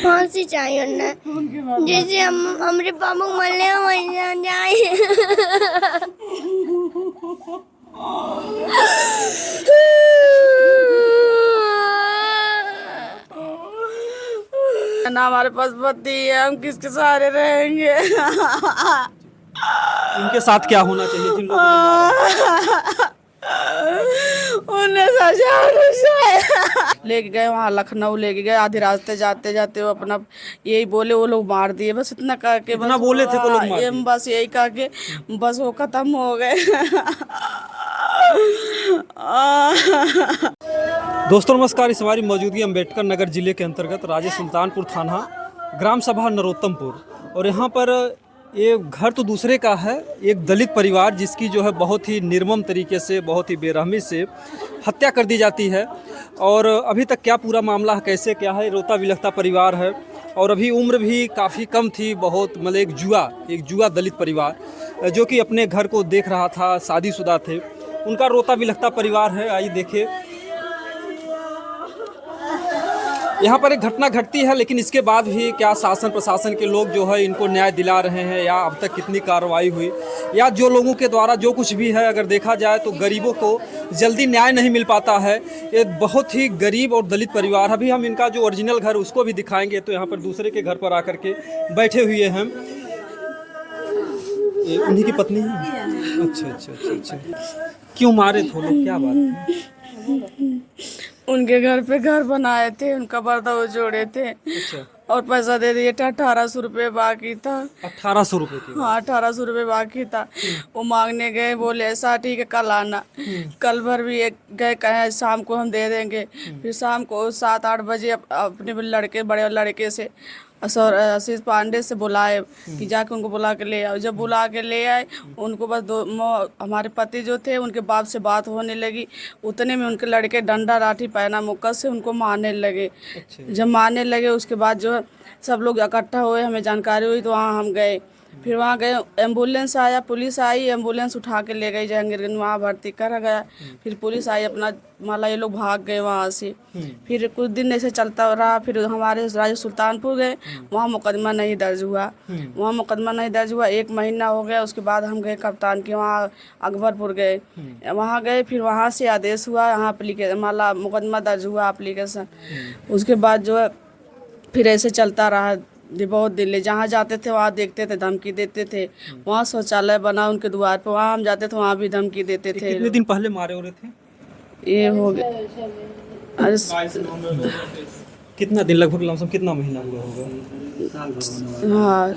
फांसी चाहिए उन्हें, जैसे हम हमारे पापा को मरने वहीं जाए। ना हमारे पास पति है, हम किसके सहारे रहेंगे। इनके साथ क्या होना चाहिए जिन लोगों ने मारा? उन्हें सजा लेके गए वहाँ लखनऊ, लेके गए। आधे रास्ते जाते जाते वो अपना यही बोले वो लोग मार दिए, बस इतना कह के इतना बोले थे वो लोग मार दिए? बस यही कह के बस वो खत्म हो गए। दोस्तों नमस्कार, इस हमारी मौजूदगी अम्बेडकर नगर जिले के अंतर्गत राजे सुल्तानपुर थाना ग्राम सभा नरोत्तमपुर। और यहाँ पर ये घर तो दूसरे का है, एक दलित परिवार जिसकी जो है बहुत ही निर्मम तरीके से, बहुत ही बेरहमी से हत्या कर दी जाती है। और अभी तक क्या पूरा मामला है, कैसे क्या है, रोता बिलखता परिवार है। और अभी उम्र भी काफ़ी कम थी, बहुत मतलब एक जुआ दलित परिवार जो कि अपने घर को देख रहा था, शादीशुदा थे, उनका रोता बिलखता परिवार है। आइए देखिए, यहाँ पर एक घटना घटती है, लेकिन इसके बाद भी क्या शासन प्रशासन के लोग जो है इनको न्याय दिला रहे हैं, या अब तक कितनी कार्रवाई हुई, या जो लोगों के द्वारा जो कुछ भी है, अगर देखा जाए तो गरीबों को जल्दी न्याय नहीं मिल पाता है। ये बहुत ही गरीब और दलित परिवार। अभी हम इनका जो ओरिजिनल घर उसको भी दिखाएंगे। तो यहाँ पर दूसरे के घर पर आकर के बैठे हुए हैं। ये उन्हीं की पत्नी है? अच्छा। क्यों मारे थे लोग, क्या बात है? उनके घर पे घर बनाए थे, उनका पर्दा वो जोड़े थे। अच्छा, और पैसा दे दिए थे, 1800 रुपये बाकी था। 1800 रुपये की? हाँ 1800 रुपये बाकी था। वो मांगने गए, बोले ऐसा ठीक है कल आना। कल भर भी एक गए, कहे शाम को हम दे देंगे। फिर शाम को 7-8 बजे अपने बड़े लड़के से आशीष पांडे से बुलाए कि जाके उनको बुला के ले आओ। जब बुला के ले आए उनको बस हमारे पति जो थे उनके बाप से बात होने लगी। उतने में उनके लड़के डंडा लाठी पैना मुक्का से उनको मारने लगे। जब मारने लगे उसके बाद जो है सब लोग इकट्ठा हुए, हमें जानकारी हुई तो वहाँ हम गए। फिर वहाँ गए, एम्बुलेंस आया, पुलिस आई, एम्बुलेंस उठा के ले गई जहांगीरगंज, वहाँ भर्ती करा गया। फिर पुलिस आई, अपना माला ये लोग भाग गए वहाँ से। फिर कुछ दिन ऐसे चलता रहा। फिर हमारे राजे सुल्तानपुर गए, वहाँ मुकदमा नहीं दर्ज हुआ। 1 महीना हो गया। उसके बाद हम गए कप्तान के वहाँ अकबरपुर गए। वहाँ गए, फिर वहाँ से आदेश हुआ, यहाँ माला मुकदमा दर्ज हुआ एप्लीकेशन। उसके बाद जो है फिर ऐसे चलता रहा बहुत दिल्ली। जहाँ जाते थे वहाँ देखते थे, धमकी देते थे। वहाँ शौचालय बना उनके द्वार पर, वहाँ हम जाते थे, वहाँ भी धमकी देते थे। कितने दिन पहले मारे हो रहे थे? ये हो गया कितना दिन, लगभग लमसम कितना महीना हुआ होगा? हाँ।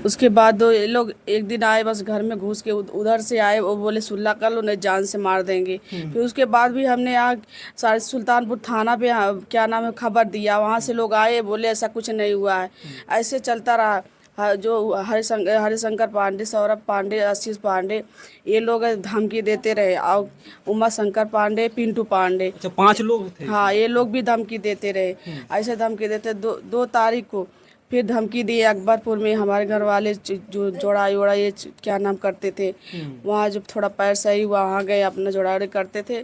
उसके बाद दो ये लोग एक दिन आए, बस घर में घुस के उधर से आए। वो बोले सुलह कर लो नहीं जान से मार देंगे। फिर उसके बाद भी हमने यहाँ सारे सुल्तानपुर थाना पे क्या नाम है खबर दिया। वहाँ से लोग आए, बोले ऐसा कुछ नहीं हुआ है। ऐसे चलता रहा। जो हरिशंकर पांडे, सौरभ पांडे, आशीष पांडे, ये लोग धमकी देते रहे। और उमा शंकर पांडे, पिंटू पांडे। अच्छा, 5 लोग थे? हाँ, ये लोग भी धमकी देते रहे। ऐसे धमकी देते 2 तारीख को फिर धमकी दिए अकबरपुर में। हमारे घर वाले जो जोड़ा ये क्या नाम करते थे, वहाँ जब थोड़ा पैर सही हुआ वहाँ गए, अपना जोड़ाड़ी करते थे।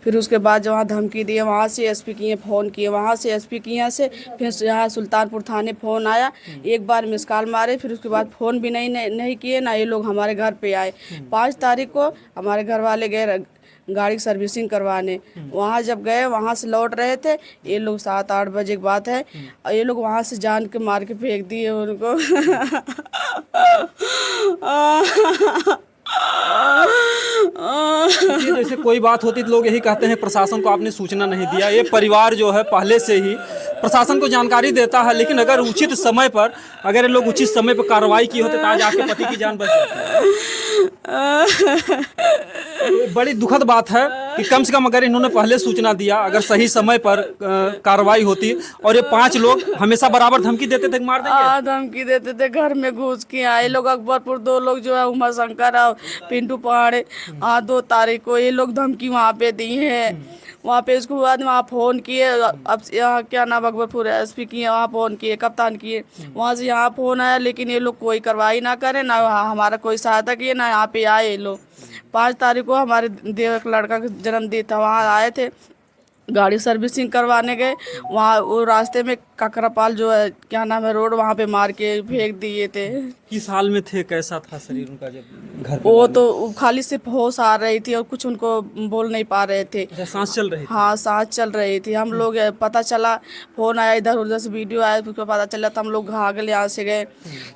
फिर उसके बाद जहाँ धमकी दिए वहाँ से एसपी किए फ़ोन किए, वहाँ से एसपी किए से फिर यहाँ सुल्तानपुर थाने फ़ोन आया। एक बार मिस कॉल मारे, फिर उसके बाद फ़ोन भी नहीं किए ना। ये लोग हमारे घर पे आए। 5 तारीख को हमारे घर वाले गए गाड़ी की सर्विसिंग करवाने। वहाँ जब गए, वहाँ से लौट रहे थे, ये लोग 7-8 बजे की बात है, और ये लोग वहाँ से जान के मार के फेंक दिए उनको। जैसे कोई बात होती तो लोग यही कहते हैं प्रशासन को आपने सूचना नहीं दिया। ये परिवार जो है पहले से ही प्रशासन को जानकारी देता है, लेकिन अगर उचित समय पर अगर लोग उचित समय पर कार्रवाई की होते तो आज आपके पति की जान बच जाती। बड़ी दुखद बात है कि कम से कम अगर इन्होंने पहले सूचना दिया, अगर सही समय पर कार्रवाई होती। और ये 5 लोग हमेशा बराबर धमकी देते थे मार देंगे। धमकी देते थे, घर में घुस के आए लोग। अकबरपुर 2 लोग जो है उमा शंकर और पिंटू पांडे, 2 तारीख को ये लोग धमकी वहाँ पे दी है। वहाँ पे उसके बाद वहाँ फ़ोन किए, अब यहाँ क्या नाम अकबरपुर एसपी किए, वहाँ फ़ोन किए, कप्तान किए। वहाँ से यहाँ फ़ोन आया, लेकिन ये लोग कोई कार्रवाई ना करे, ना हमारा कोई सहायता किए, ना यहाँ पे आए ये लोग। 5 तारीख को हमारे देवर का लड़का का जन्मदिन था, वहाँ आए थे, गाड़ी सर्विसिंग करवाने गए। वहाँ वो रास्ते में काकरापाल जो है क्या नाम है रोड, वहाँ पे मार के फेंक दिए थे। किस हाल में थे, कैसा था शरीर उनका जब घर पे वो डाले? तो खाली सिर्फ होश आ रही थी और कुछ उनको बोल नहीं पा रहे थे। अच्छा, सांस चल रही थी? हाँ सांस चल रही थी। हम लोग पता चला, फोन आया इधर उधर से, वीडियो आया, उसको पता चला तो हम लोग भाग यहाँ से गए,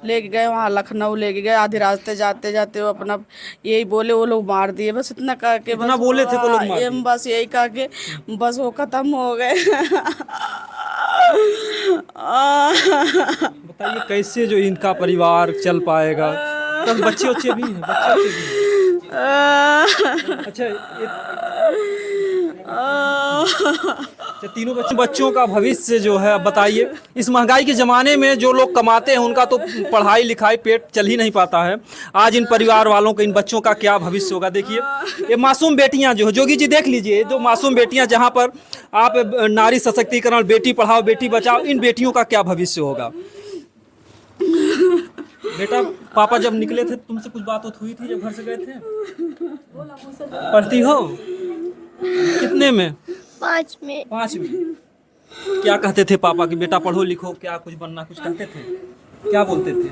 लेके गए वहाँ लखनऊ लेके गए। आधे रास्ते जाते जाते वो अपना यही बोले वो लोग मार दिए, बस इतना कह के इतना बोले थे वो लोग मार दिए? बस यही कह के बस वो खत्म हो गए। बताइए कैसे जो इनका परिवार चल पाएगा? तब बच्चे बच्चे भी हैं, बच्चे भी हैं। अच्छा अच्छा, तीनों बच्चों का भविष्य जो है बताइए। इस महंगाई के ज़माने में जो लोग कमाते हैं उनका तो पढ़ाई लिखाई पेट चल ही नहीं पाता है। आज इन परिवार वालों का, इन बच्चों का क्या भविष्य होगा? देखिए ये मासूम बेटियां जो, जोगी जी देख लीजिए, जो मासूम बेटियां, जहां पर आप नारी सशक्तिकरण, बेटी पढ़ाओ बेटी बचाओ, इन बेटियों का क्या भविष्य होगा? बेटा, पापा जब निकले थे तुमसे कुछ बात हुई थी जब घर से गए थे? पढ़ती हो? कितने में? 5 में। 5 में। क्या कहते थे पापा कि बेटा पढ़ो लिखो, क्या कुछ बनना, कुछ कहते थे? क्या बोलते थे?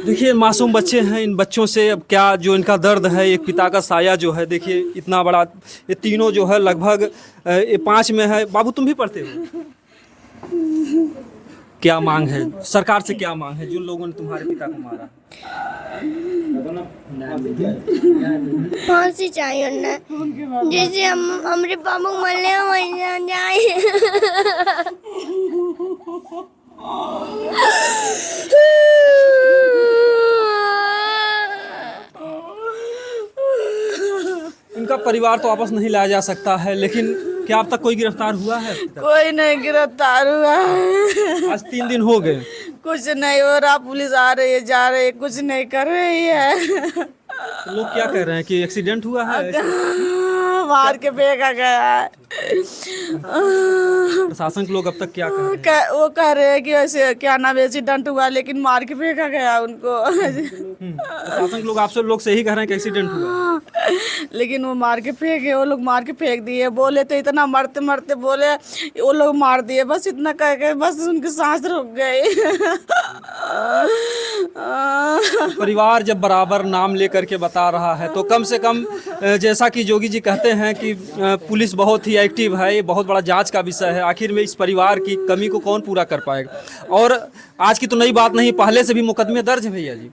देखिए मासूम बच्चे हैं, इन बच्चों से अब क्या जो इनका दर्द है, एक पिता का साया जो है, देखिए इतना बड़ा, ये तीनों जो है लगभग 5 में है। बाबू तुम भी पढ़ते हो? क्या मांग है सरकार से, क्या मांग है जिन लोगों ने तुम्हारे पिता को मारा? फांसी चाहिए ना, जैसे हम हमारे पापा को मरने वहीं जाए। इनका परिवार तो वापस नहीं लाया जा सकता है, लेकिन क्या अब तक कोई गिरफ्तार हुआ है? कोई नहीं गिरफ्तार हुआ है। आज 3 दिन हो गए, कुछ नहीं हो रहा। पुलिस आ रही है जा रही है, कुछ नहीं कर रही है। तो लोग क्या कह रहे हैं कि एक्सीडेंट हुआ है? मार के फेंका गया है। प्रशासन के लोग अब तक क्या कह रहे हैं? वो कह रहे हैं कि ऐसे क्या नाम एक्सीडेंट हुआ, लेकिन मार के फेंका गया उनको। प्रशासन के लोग आपसे लोग से ही कह रहे हैं कि एक्सीडेंट हुआ, लेकिन वो मार के फेंके, वो लोग मार के फेंक दिए। बोले तो इतना मरते मरते बोले वो लोग मार दिए, बस इतना कह के बस उनकी सांस रुक गई। परिवार जब बराबर नाम लेकर के बता रहा है तो कम से कम जैसा कि जोगी जी कहते हैं कि पुलिस बहुत ही एक्टिव है, ये बहुत बड़ा जांच का विषय है। आखिर में इस परिवार की कमी को कौन पूरा कर पाएगा? और आज की तो नई बात नहीं, पहले से भी मुकदमे दर्ज है भैया जी,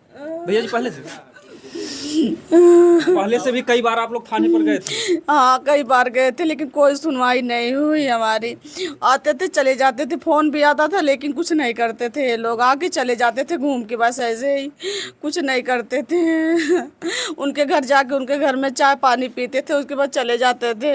पहले से भी कई बार आप लोग थाने पर गए थे? हाँ कई बार गए थे, लेकिन कोई सुनवाई नहीं हुई हमारी। आते थे चले जाते थे, फोन भी आता था लेकिन कुछ नहीं करते थे। ये लोग आके चले जाते थे घूम के, बस ऐसे ही, कुछ नहीं करते थे। उनके घर जाके उनके घर में चाय पानी पीते थे, उसके बाद चले जाते थे।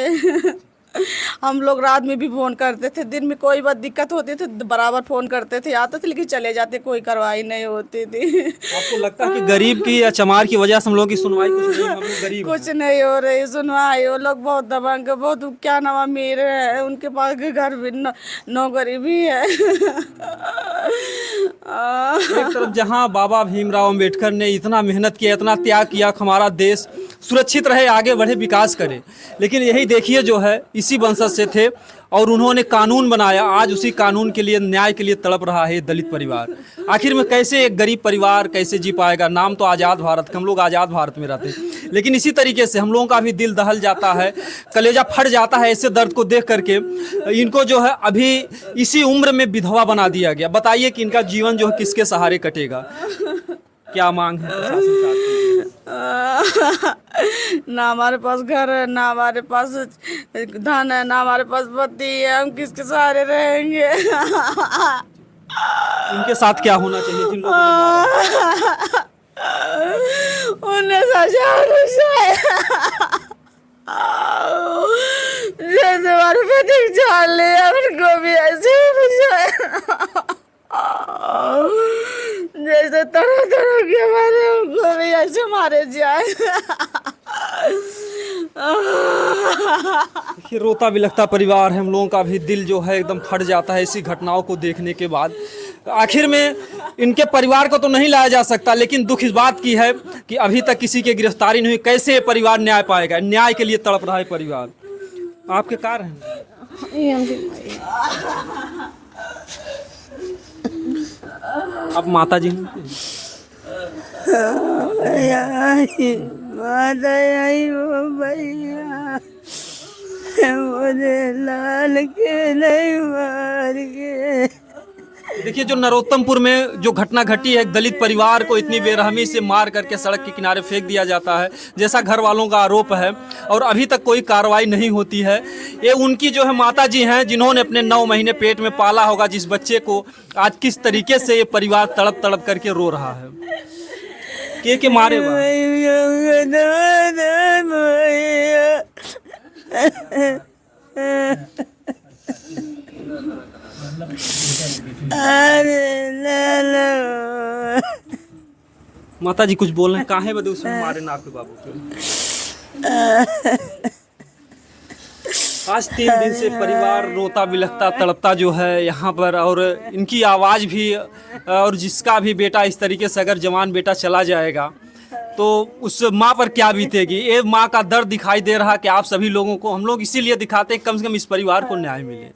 हम लोग रात में भी फोन करते थे, दिन में कोई बात दिक्कत होती थी बराबर फोन करते थे, आते थे लेकिन चले जाते, कोई कार्रवाई नहीं होती थी। आपको लगता है कि गरीब की या चमार की वजह से हम लोगों की सुनवाई कुछ नहीं, हम लोग गरीब कुछ नहीं हो रही सुनवाई। वो लोग बहुत दबंग, बहुत क्या नाम अमीर है, उनके पास घर भी नौकरी भी है। एक तरफ जहां बाबा भीमराव अंबेडकर ने इतना मेहनत किया, इतना त्याग किया, हमारा देश सुरक्षित रहे, आगे बढ़े, विकास करे, लेकिन यही देखिए जो है इसी वंशज से थे और उन्होंने कानून बनाया। आज उसी कानून के लिए, न्याय के लिए तड़प रहा है दलित परिवार। आखिर में कैसे एक गरीब परिवार कैसे जी पाएगा? नाम तो आज़ाद भारत, हम लोग आज़ाद भारत में रहते हैं, लेकिन इसी तरीके से हम लोगों का भी दिल दहल जाता है, कलेजा फट जाता है ऐसे दर्द को देख करके। इनको जो है अभी इसी उम्र में विधवा बना दिया गया। बताइए कि इनका जीवन जो है किसके सहारे कटेगा? क्या मांग है प्रशासन से? ना हमारे पास घर है, ना हमारे पास धन है, ना हमारे पास पति है, हम किसके सहारे रहेंगे? उनके साथ क्या होना चाहिए जिन लोगों ने उन्हें सजा होनी चाहिए। जैसे हमारे पति जान लिया, उनको भी ऐसे होना चाहिए। जैसे तरह तरह के हमारे उनको भी ऐसे मारे जाए। देखिए रोता बिलखता परिवार है, हम लोगों का भी दिल जो है एकदम फट जाता है ऐसी घटनाओं को देखने के बाद। आखिर में इनके परिवार को तो नहीं लाया जा सकता, लेकिन दुख इस बात की है कि अभी तक किसी की गिरफ्तारी नहीं हुई। कैसे ये परिवार न्याय पाएगा? न्याय के लिए तड़प रहा है परिवार। आपके कार हैं? अब माता जी हैं? माता आई वो भैया मुझे लाल के नहीं मार के। देखिए, जो नरोत्तमपुर में जो घटना घटी है, एक दलित परिवार को इतनी बेरहमी से मार करके सड़क के किनारे फेंक दिया जाता है, जैसा घर वालों का आरोप है, और अभी तक कोई कार्रवाई नहीं होती है। ये उनकी जो है माता जी हैं, जिन्होंने अपने 9 महीने पेट में पाला होगा जिस बच्चे को, आज किस तरीके से ये परिवार तड़प तड़प करके रो रहा है। के मारे माता जी कुछ बोल रहे हैं, काहे बदे उसमें मारे ना आपके बाबू को? आज 3 दिन से परिवार रोता बिलखता तड़पता जो है यहाँ पर, और इनकी आवाज़ भी, और जिसका भी बेटा इस तरीके से अगर जवान बेटा चला जाएगा तो उस माँ पर क्या बीतेगी। ये माँ का दर्द दिखाई दे रहा कि आप सभी लोगों को, हम लोग इसीलिए दिखाते हैं कम से कम इस परिवार को न्याय मिले।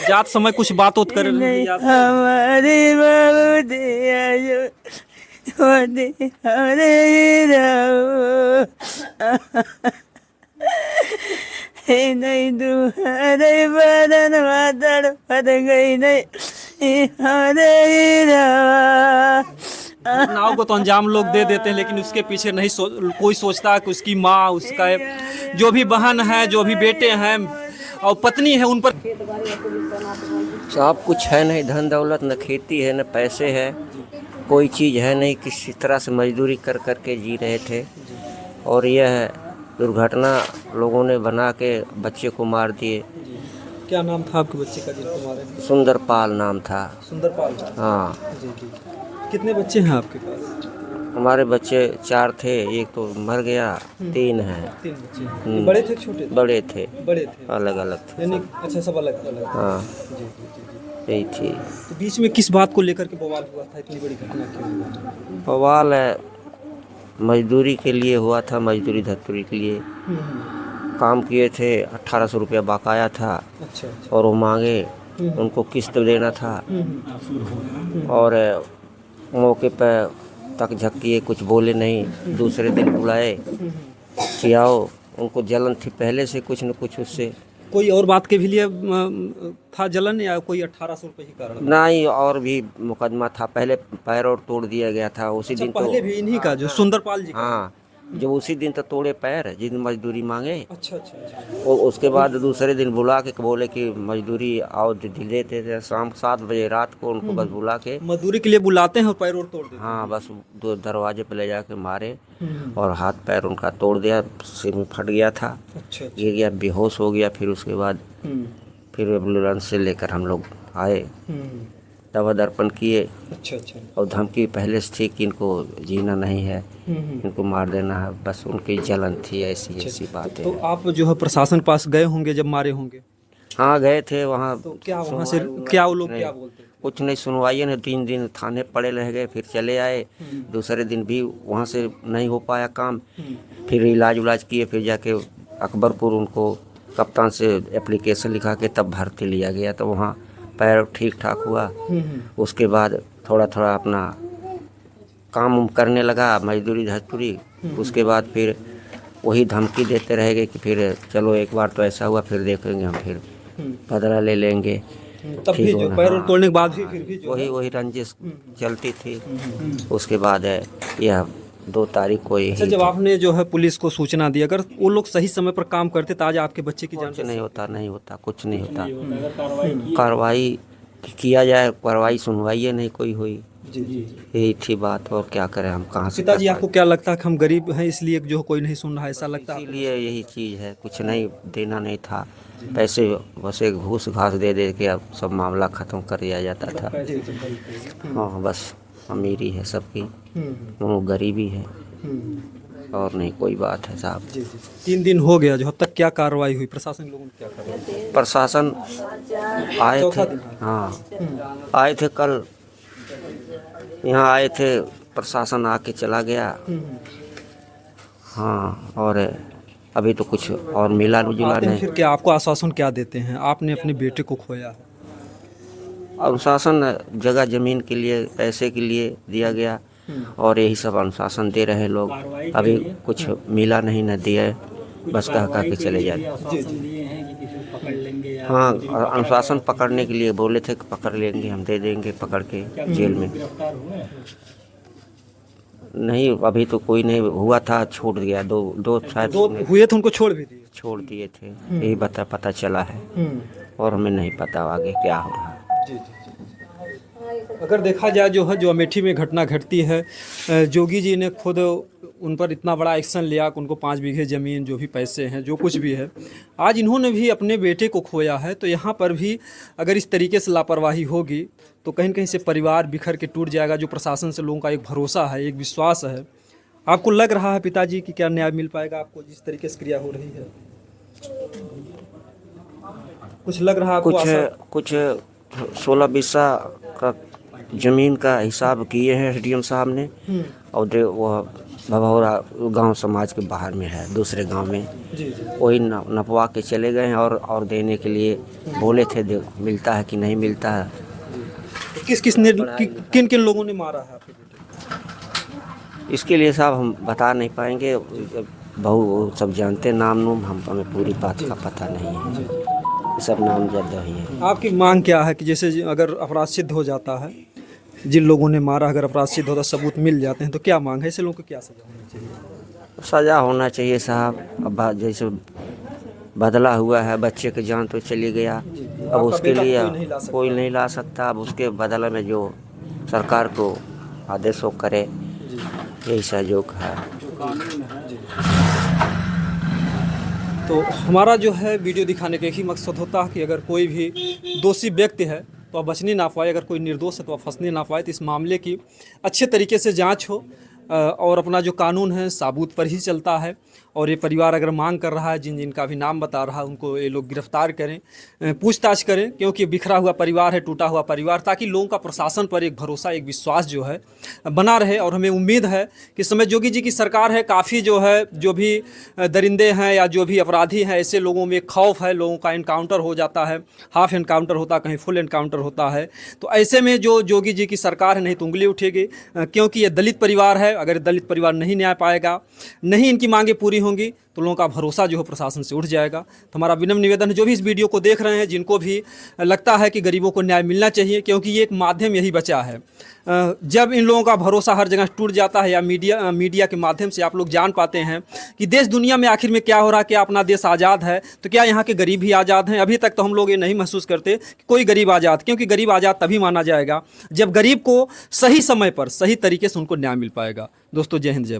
जात समय कुछ बात होत कर हमारे बाबू नहीं दुहरे बदन वादड़ फट गई नहीं नाव को तो अंजाम लोग दे देते हैं, लेकिन उसके पीछे नहीं कोई सोचता कि उसकी माँ, उसका जो भी बहन है, जो भी बेटे हैं और पत्नी है, उन पर सब कुछ है नहीं, धन दौलत न खेती है न पैसे है, कोई चीज़ है नहीं, किसी तरह से मजदूरी कर कर के जी रहे थे। और यह दुर्घटना लोगों ने बना के बच्चे को मार दिए। क्या नाम था आपके बच्चे का जिनको मारे? सुंदरपाल नाम था। सुंदरपाल? हाँ जी जी। कितने बच्चे हैं आपके पास? हमारे बच्चे 4 थे, एक तो मर गया, 3 हैं। 3 बच्चे। बड़े थे छोटे थे? बड़े थे। बड़े थे, अलग अलग थे। यानी अच्छा, सब अलग अलग? हाँ जी जी जी। यही थी। तो बीच में किस बात को लेकर के बवाल हुआ था, इतनी बड़ी घटना क्यों हुआ? बवाल है मजदूरी के लिए हुआ था, मजदूरी धतूरी के लिए काम किए थे। 1800 रुपया बकाया था। अच्छा। और वो मांगे, उनको किस्त देना था, और मौके पर तक झक्किए, कुछ बोले नहीं। दूसरे दिन बुलाए कि आओ, उनको जलन थी पहले से कुछ न कुछ उससे। कोई और बात के भी लिए था जलन, या कोई 1800 रुपये ही कारण? नहीं, और भी मुकदमा था। पहले पैर और तोड़ दिया गया था उसी अच्छा, दिन। पहले तो भी इन्हीं का, जो सुंदरपाल जी का? हाँ, जो उसी दिन तो तोड़े पैर, जिस दिन मजदूरी मांगे। अच्छा अच्छा अच्छा। और उसके बाद दूसरे दिन बुला के बोले कि मजदूरी आओ देते थे। शाम 7 बजे रात को उनको बस बुला के, मजदूरी के लिए बुलाते हैं और पैर और तोड़ देते हैं? हाँ, बस 2 दरवाजे पे ले जाके मारे और हाथ पैर उनका तोड़ दिया। सिर में फट गया था, अच्छा गिर गया, बेहोश हो गया। फिर उसके बाद फिर एम्बुलेंस से लेकर हम लोग आए, दवा दर्पण किए। अच्छा अच्छा। और धमकी पहले से थी कि इनको जीना नहीं है, इनको मार देना है, बस उनकी जलन थी। ऐसी बात है। तो आप जो है प्रशासन के पास गए होंगे जब मारे होंगे? हाँ, गए थे वहाँ। तो क्या वहाँ से क्या वो लोग क्या बोलते हैं? कुछ नहीं, सुनवाई ने 3 दिन थाने पड़े रह गए, फिर चले आए। दूसरे दिन भी वहाँ से नहीं हो पाया काम, फिर इलाज उलाज किए, फिर जाके अकबरपुर उनको कप्तान से एप्लीकेशन लिखा के तब भर्ती लिया गया। तो वहाँ पैर ठीक ठाक हुआ। उसके बाद थोड़ा थोड़ा अपना काम करने लगा, मजदूरी धतूरी। उसके बाद फिर वही धमकी देते रहेंगे कि फिर चलो एक बार तो ऐसा हुआ, फिर देखेंगे हम, फिर बदला ले लेंगे। तब भी जो पैर तोड़ने के बाद भी फिर भी वही रंजिश चलती थी। उसके बाद यह 2 तारीख को ही। अच्छा, जब आपने जो है पुलिस को सूचना दी, अगर वो लोग सही समय पर काम करते तो आज आपके बच्चे की जान? कुछ नहीं होता, कुछ नहीं होता। कार्रवाई किया जाए, कार्रवाई सुनवाई नहीं कोई हुई। यही थी बात, और क्या करें हम, कहाँ से? पिताजी, आपको क्या लगता है कि हम गरीब हैं इसलिए जो कोई नहीं सुन रहा है, ऐसा लगता है? इसीलिए यही चीज़ है, कुछ नहीं देना नहीं था। पैसे बस एक घूस घास दे के अब सब मामला ख़त्म कर दिया जाता था। हाँ, बस अमीरी है सबकी, वो गरीबी है। और नहीं कोई बात है साहब। जी जी 3 दिन हो गया जो, अब तक क्या कार्रवाई हुई, प्रशासन के लोगों ने क्या कार्रवाई? प्रशासन आए चौथा थे, दिन है। हाँ आए थे कल, यहाँ आए थे, प्रशासन आके चला गया। हाँ, और अभी तो कुछ और मिला जुला आते हैं नहीं। फिर क्या आपको आश्वासन क्या देते हैं? आपने अपने बेटे को खोया है। अनुशासन जगह जमीन के लिए, पैसे के लिए दिया गया और यही सब अनुशासन दे रहे लोग। अभी कुछ मिला नहीं, न दिया, बस कह के चले जाते। हाँ, अनुशासन पकड़ने के लिए बोले थे कि पकड़ लेंगे, हम दे देंगे पकड़ के जेल में। नहीं, अभी तो कोई नहीं हुआ था, छूट गया। दो शायद दो हुए थे, उनको छोड़ भी दिए। छोड़ दिए थे, यही पता चला है और हमें नहीं पता आगे क्या हो रहा है। जी जी जी। अगर देखा जाए जो है, जो अमेठी में घटना घटती है, जोगी जी ने खुद उन पर इतना बड़ा एक्शन लिया कि उनको 5 बीघे ज़मीन, जो भी पैसे हैं, जो कुछ भी है, आज इन्होंने भी अपने बेटे को खोया है। तो यहाँ पर भी अगर इस तरीके से लापरवाही होगी तो कहीं न कहीं से परिवार बिखर के टूट जाएगा। जो प्रशासन से लोगों का एक भरोसा है, एक विश्वास है। आपको लग रहा है पिताजी कि क्या न्याय मिल पाएगा आपको जिस तरीके से क्रिया हो रही है? कुछ लग रहा है आपको? कुछ 16-20 का जमीन का हिसाब किए हैं एसडीएम साहब ने, और वह भभौरा गांव समाज के बाहर में है, दूसरे गांव में। जी जी। वही नपवा के चले गए हैं और देने के लिए बोले थे, मिलता है कि नहीं मिलता है। किन किन लोगों ने मारा है आपके बेटे? इसके लिए साहब हम बता नहीं पाएंगे, बहु सब जानते नाम, हमें पूरी बात का पता नहीं है, सब नाम जद ही है। आपकी मांग क्या है कि जैसे अगर अपराध सिद्ध हो जाता है, जिन लोगों ने मारा, अगर अपराध सिद्ध होता, सबूत मिल जाते हैं, तो क्या मांग है? ऐसे लोगों को क्या सजा होनी चाहिए? सजा होना चाहिए साहब। अब जैसे बदला हुआ है, बच्चे की जान तो चली गया, अब उसके लिए कोई नहीं ला सकता। अब उसके बदले में जो सरकार को आदेश हो करे, यही सहयोग है। तो हमारा जो है वीडियो दिखाने का एक ही मकसद होता है कि अगर कोई भी दोषी व्यक्ति है तो वह बचने ना पाए, अगर कोई निर्दोष है तो वह फंसने ना पाए। तो इस मामले की अच्छे तरीके से जांच हो और अपना जो कानून है साबूत पर ही चलता है। और ये परिवार अगर मांग कर रहा है, जिनका भी नाम बता रहा है, उनको ये लोग गिरफ्तार करें, पूछताछ करें, क्योंकि बिखरा हुआ परिवार है, टूटा हुआ परिवार, ताकि लोगों का प्रशासन पर एक भरोसा, एक विश्वास जो है बना रहे। और हमें उम्मीद है कि इस समय जोगी जी की सरकार है, काफ़ी जो है, जो भी दरिंदे हैं या जो भी अपराधी हैं, ऐसे लोगों में खौफ है, लोगों का इनकाउंटर हो जाता है, हाफ इनकाउंटर होता है, कहीं फुल इनकाउंटर होता है। तो ऐसे में जो जोगी जी की सरकार है, नहीं तो उंगली उठेगी, क्योंकि ये दलित परिवार है। अगर दलित परिवार नहीं न्याय पाएगा, नहीं इनकी मांगें पूरी होंगी, तो लोगों का भरोसा जो है प्रशासन से उठ जाएगा। तो हमारा विनम्र निवेदन है, जो भी इस वीडियो को देख रहे हैं, जिनको भी लगता है कि गरीबों को न्याय मिलना चाहिए, क्योंकि ये एक माध्यम यही बचा है। जब इन लोगों का भरोसा हर जगह टूट जाता है, या मीडिया के माध्यम से आप लोग जान पाते हैं कि देश दुनिया में आखिर में क्या हो रहा है, क्या अपना देश आज़ाद है, तो क्या यहाँ के गरीब भी आज़ाद हैं? अभी तक तो हम लोग ये नहीं महसूस करते कि कोई गरीब आज़ाद, क्योंकि गरीब आज़ाद तभी माना जाएगा जब गरीब को सही समय पर, सही तरीके से उनको न्याय मिल पाएगा। दोस्तों, जय हिंद, जय भारत।